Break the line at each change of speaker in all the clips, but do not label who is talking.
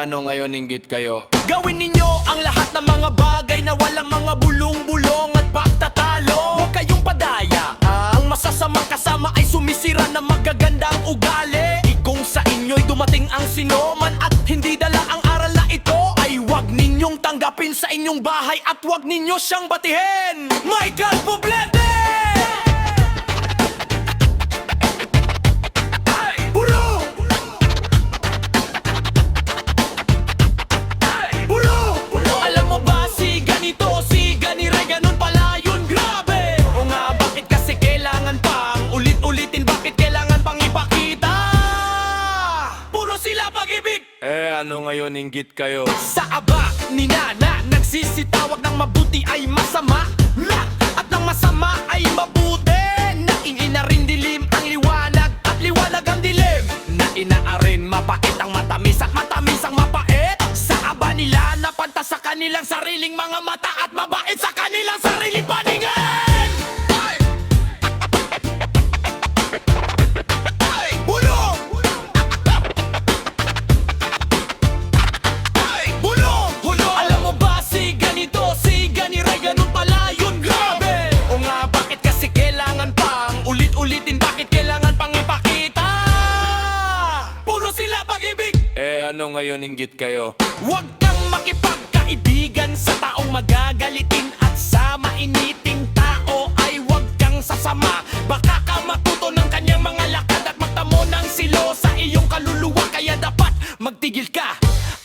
ano ngayon inggit kayo?
Gawin ninyo ang lahat ng mga bagay na walang mga bulong-bulong at pagtatalo. Huwag kayong padaya, ang masasamang kasama ay sumisira ng magagandang ugali. Kung sa inyo'y dumating ang sinoman at hindi dala ang aral na ito, ay huwag ninyong tanggapin sa inyong bahay at huwag ninyo siyang batihin. Michael Poblete!
Ano ngayon inggit kayo?
Sa aba ni Nana, nagsisitawag ng mabuti ay masama na, at ng masama ay mabuti. Naingin na rin dilim ang liwanag at liwanag ang dilim. Nainaarin mapait ang matamis at matamis ang mapait. Sa aba nila napanta sa kanilang sariling mga mata at mabait sa kanilang sariling paningin. Ulitin bakit kailangan pang ipakita? Puro sila pag-ibig.
Ano ngayon inggit kayo?
Huwag kang makipagkaibigan sa taong magagalitin, at sa mainiting tao ay huwag kang sasama. Baka ka matuto ng kanyang mga lakad at magtamo ng silo sa iyong kaluluwa. Kaya dapat magtigil ka,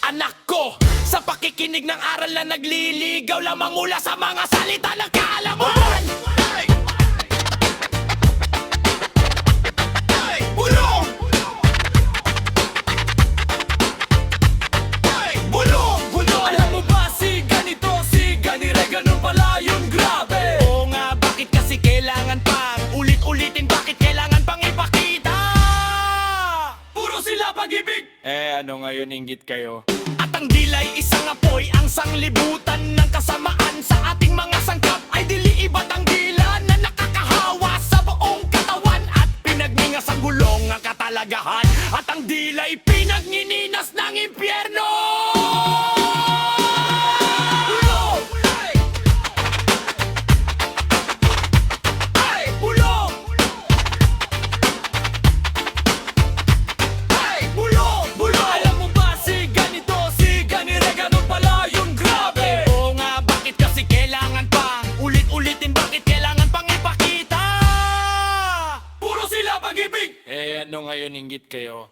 anak ko, sa pakikinig ng aral na nagliligaw lamang mula sa mga salita ng kaalaman.
Ano ngayon inggit kayo?
At ang dilay isang apoy, ang sanglibutan ng kasamaan. Sa ating mga sangkap ay dili iba't ang dila na nakakahawa sa buong katawan at pinagningas ang gulong ang katalagahan. At ang dilay pinagnininas ng impyerno.
Ano ngayon inggit kayo?